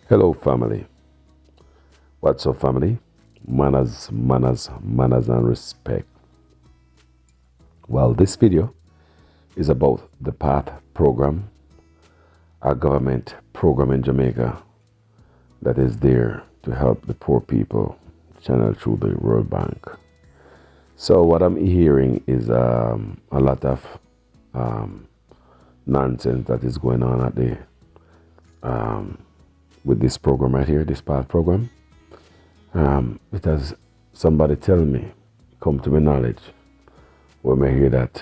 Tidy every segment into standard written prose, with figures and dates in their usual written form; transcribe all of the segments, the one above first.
Hello, family. What's up, family? Manners, manners, manners, and respect. Well, this video is about the PATH program, a government program in Jamaica that is there to help the poor people channeled through the World Bank. So, what I'm hearing is a lot of nonsense that is going on at the with this program right here, this PATH program. Because somebody tell me, come to my knowledge, when I hear that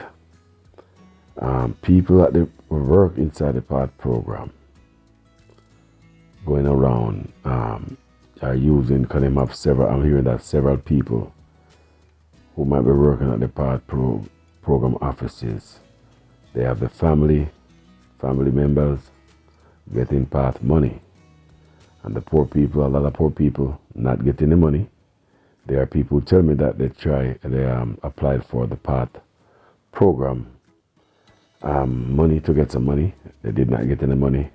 people that they work inside the PATH program going around are using, because they have several, I'm hearing that several people who might be working at the PATH program offices, they have the family members getting PATH money. And the poor people, a lot of poor people not getting the money. There are people who tell me that they applied for the PATH program money to get some money. They did not get any money.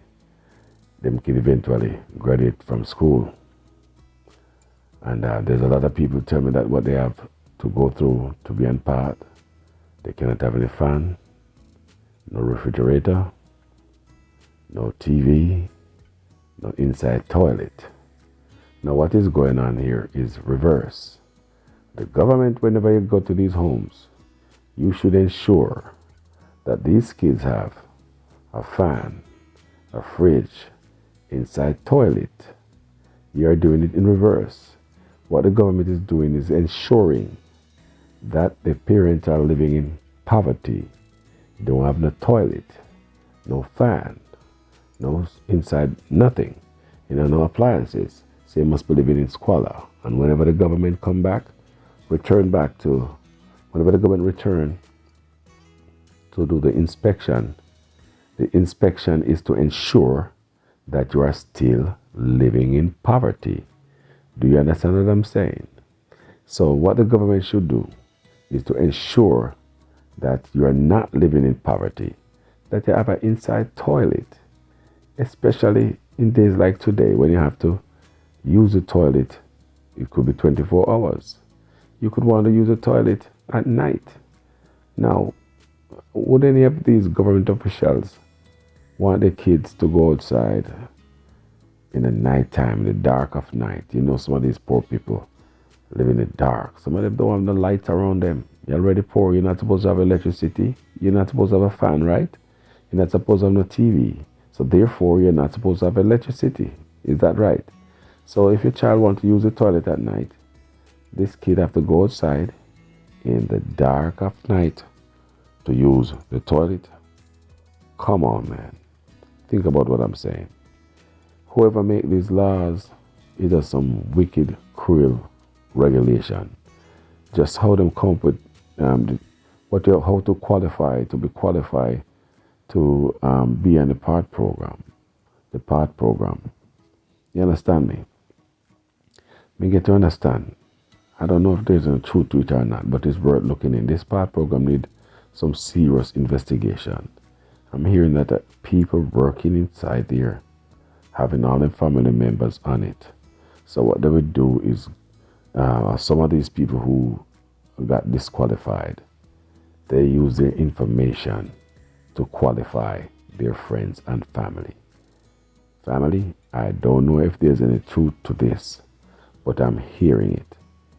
Them kid eventually graduate from school. And there's a lot of people tell me that what they have to go through to be on PATH, they cannot have any fan, no refrigerator, no TV, no inside toilet. Now what is going on here is reverse. The government, whenever you go to these homes, you should ensure that these kids have a fan, a fridge, inside toilet. You are doing it in reverse. What the government is doing is ensuring that the parents are living in poverty. They don't have no toilet, no fan, no inside, nothing, no appliances. So you must be living in squalor. And whenever the government return to do the inspection is to ensure that you are still living in poverty. Do you understand what I'm saying? So what the government should do is to ensure that you are not living in poverty, that you have an inside toilet, especially in days like today when you have to use the toilet. It could be 24 hours. You could want to use the toilet at night. Now, would any of these government officials want their kids to go outside in the night time, in the dark of night? Some of these poor people live in the dark. Some of them don't have no lights around them. You're already poor. You're not supposed to have electricity. You're not supposed to have a fan, right? You're not supposed to have no TV. So therefore, you're not supposed to have electricity. Is that right? So if your child wants to use the toilet at night, this kid have to go outside in the dark of night to use the toilet. Come on, man. Think about what I'm saying. Whoever make these laws is just some wicked, cruel regulation. Just how them come up with how to qualify to be qualified to be on the PATH program. The PATH program. You understand me? Me get to understand. I don't know if there's a truth to it or not, but it's worth looking in. This PATH program need some serious investigation. I'm hearing that people working inside there, having all their family members on it. So what they would do is, some of these people who got disqualified, they use their information to qualify their friends and family. Family, I don't know if there's any truth to this, but I'm hearing it.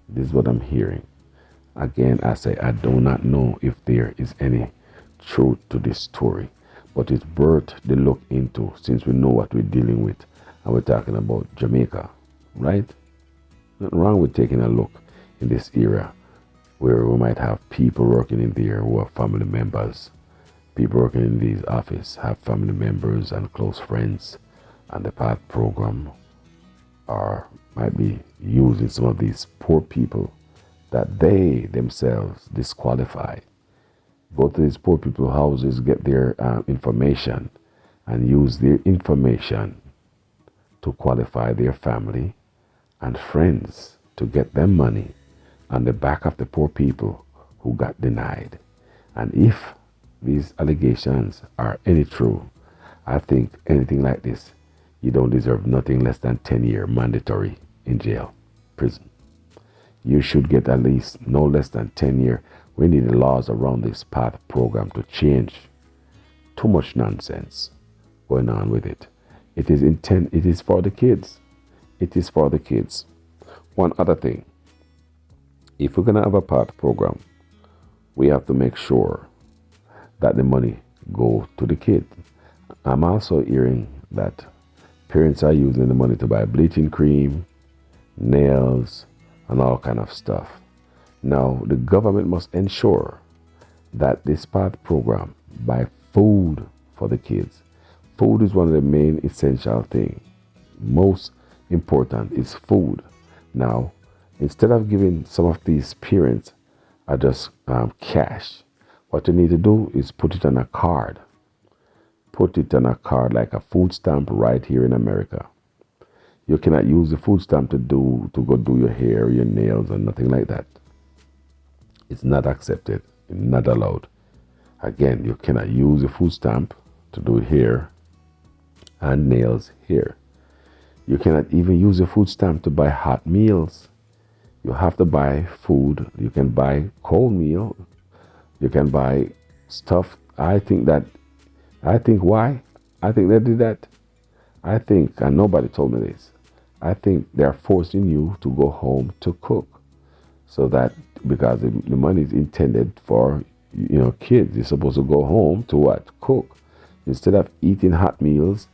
This is what I'm hearing. Again, I say I do not know if there is any truth to this story, but it's worth the look into since we know what we're dealing with, and we're talking about Jamaica, right? Nothing wrong with taking a look in this area where we might have people working in there who are family members. People working in these offices have family members and close friends, and the PATH program might be using some of these poor people that they themselves disqualify. Go to these poor people's houses, get their information, and use their information to qualify their family and friends to get them money on the back of the poor people who got denied. And if these allegations are any true, I think anything like this You don't deserve nothing less than 10 year mandatory in jail, prison. You should get at least no less than 10 year. We need the laws around this PATH program to change. Too much nonsense going on with it. It is for the kids. It is for the kids. One other thing. If we're gonna have a PATH program, we have to make sure that the money go to the kid. I'm also hearing that parents are using the money to buy bleaching cream, nails, and all kind of stuff. Now, the government must ensure that this PATH program buy food for the kids. Food is one of the main essential things. Most important is food. Now, instead of giving some of these parents just cash, what you need to do is put it on a card. Put it on a card like a food stamp right here in America. You cannot use the food stamp to go do your hair, your nails, and nothing like that. It's not accepted, not allowed. Again, you cannot use the food stamp to do hair and nails here. You cannot even use the food stamp to buy hot meals. You have to buy food. You can buy cold meal. You can buy stuff. I think why? I think they did that. I think, and nobody told me this, I think they're forcing you to go home to cook. So that, because the money is intended for, kids. You're supposed to go home to what? Cook. Instead of eating hot meals,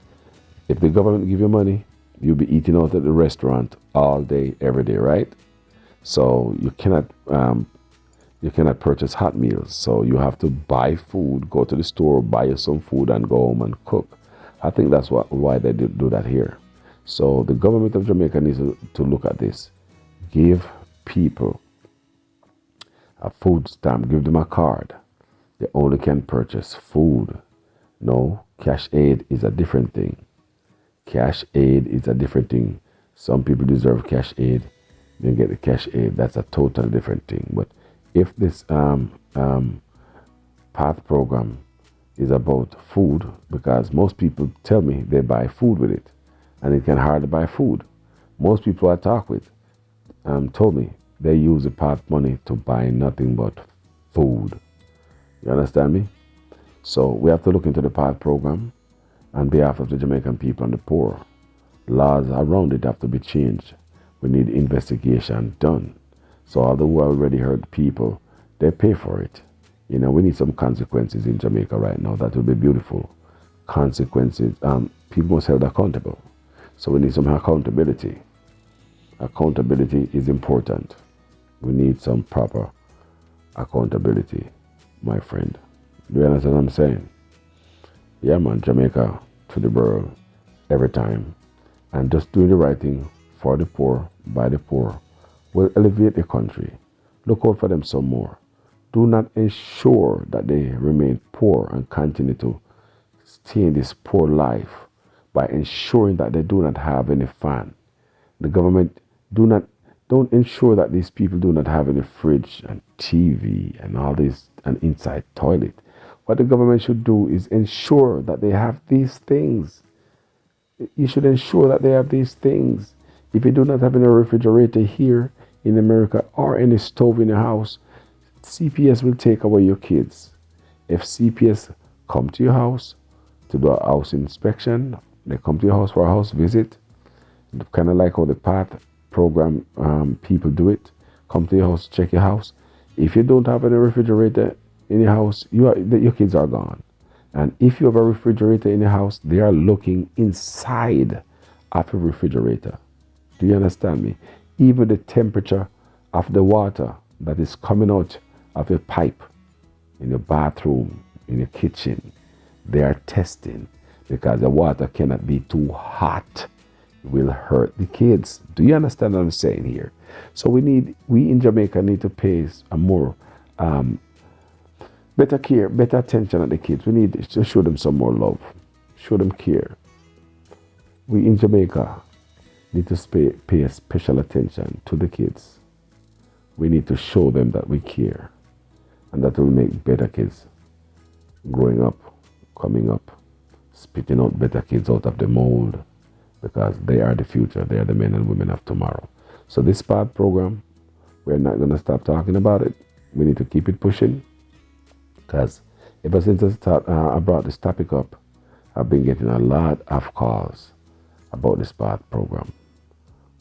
if the government give you money, you'll be eating out at the restaurant all day, every day, right? So you cannot purchase hot meals. So you have to buy food, go to the store, buy you some food, and go home and cook. I think that's why they do that here. So the government of Jamaica needs to look at this. Give people a food stamp. Give them a card. They only can purchase food. No, cash aid is a different thing. Cash aid is a different thing. Some people deserve cash aid. They get the cash aid. That's a totally different thing. But if this PATH program is about food, because most people tell me they buy food with it, and it can hardly buy food. Most people I talk with told me they use the PATH money to buy nothing but food. You understand me? So we have to look into the PATH program on behalf of the Jamaican people and the poor. Laws around it have to be changed. We need investigation done. So although we already heard people, they pay for it. We need some consequences in Jamaica right now. That would be beautiful. Consequences. People must be held accountable. So we need some accountability. Accountability is important. We need some proper accountability, my friend. Do you understand what I'm saying? Yeah, man, Jamaica to the world every time. And just doing the right thing for the poor, by the poor, will elevate the country. Look out for them some more. Do not ensure that they remain poor and continue to stay in this poor life by ensuring that they do not have any fun. The government don't ensure that these people do not have any fridge and TV and all this, and inside toilet. What the government should do is ensure that they have these things. You should ensure that they have these things. If you do not have any refrigerator here in America or any stove in your house, CPS will take away your kids. If CPS come to your house to do a house inspection, they come to your house for a house visit, kind of like how the PATH program people do it. Come to your house, check your house. If you don't have any refrigerator in your house, your kids are gone. And if you have a refrigerator in your house, they are looking inside of a refrigerator. Do you understand me? Even the temperature of the water that is coming out of your pipe in your bathroom, in your kitchen, they are testing, because the water cannot be too hot. It will hurt the kids. Do you understand what I'm saying here? So we in Jamaica need to pay a more better care, better attention at the kids. We need to show them some more love, show them care. We in Jamaica need to pay special attention to the kids. We need to show them that we care, and that will make better kids growing up, coming up, spitting out better kids out of the mold, because they are the future. They are the men and women of tomorrow. So this SPAD program, we're not going to stop talking about it. We need to keep it pushing, because ever since I brought this topic up, I've been getting a lot of calls about the SPAD program.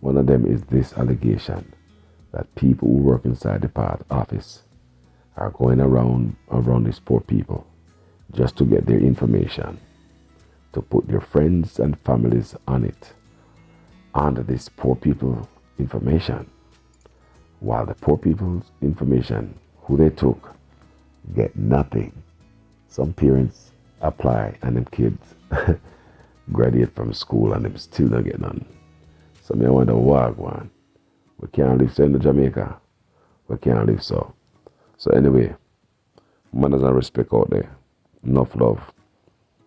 One of them is this allegation that people who work inside the PAD office are going around these poor people just to get their information, to put their friends and families on it, under this poor people information, while the poor people's information, who they took, get nothing. Some parents apply and them kids graduate from school and them still don't get none. So me wonder why one. We can't live so in Jamaica. We can't live so. So anyway, manners and respect out there. Enough love.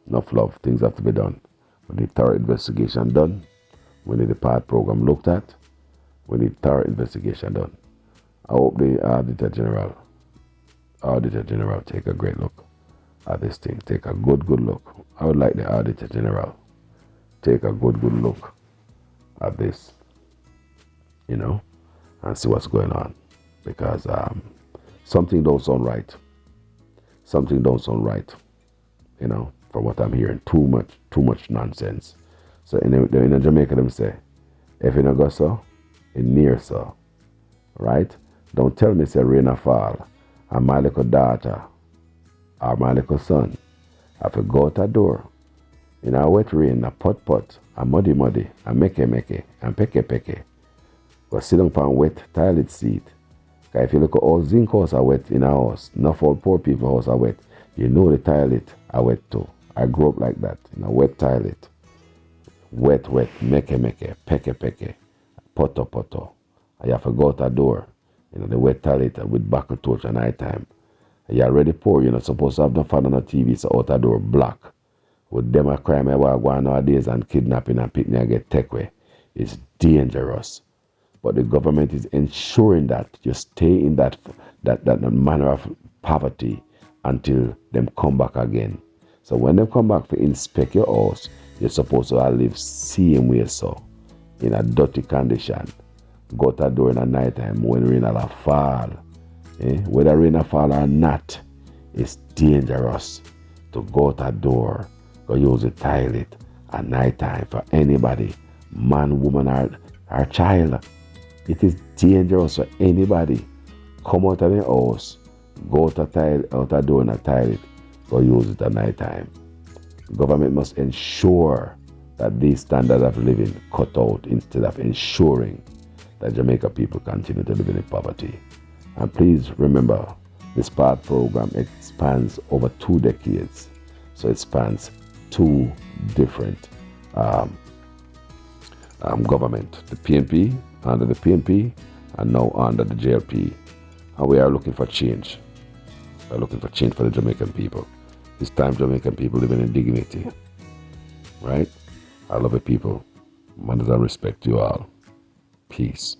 Enough love. Things have to be done. We need thorough investigation done. We need the PAD program looked at. We need thorough investigation done. I hope the Auditor General take a great look at this thing. Take a good look. I would like the Auditor General take a good look at this, and see what's going on, because something don't sound right. Something don't sound right, from what I'm hearing. Too much nonsense. So in Jamaica, them say, if you don't go so, it near so, right? Don't tell me say rain a fall, and my little daughter or my little son have to go out the door in a wet rain, a pot, a muddy, a make, and peke. Go sit down upon wet toilet seat. Because if you look at all zinc house are wet in a house, not all poor people house are wet, you know the toilet are wet too. I grew up like that, in a wet toilet. Wet, make, peke, poto. You have to go out the door, the wet toilet with buckle torch at night time. You're already poor, you're not supposed to have no fan on the TV, so out the door black. With them a crime I go on nowadays and kidnapping and picking and get take away. It's dangerous. But the government is ensuring that you stay in that manner of poverty until them come back again. So when they come back to inspect your house, you're supposed to live same way so, in a dirty condition. Go to the door in the night time when rain will fall. Whether rain will fall or not, it's dangerous to go to the door, go use the toilet at night time for anybody, man, woman, or child. It is dangerous for anybody. Come out of the house, go to the door in the toilet, go use it at night time. Government must ensure that these standards of living cut out instead of ensuring that Jamaica people continue to live in poverty. And please remember, this SPAD program expands over 2 decades. So it spans 2 different government, the PNP, under the PNP, and now under the JLP. And we are looking for change. We're looking for change for the Jamaican people. It's time Jamaican people living in dignity. Right? I love it, people. Manners and respect to you all. Peace.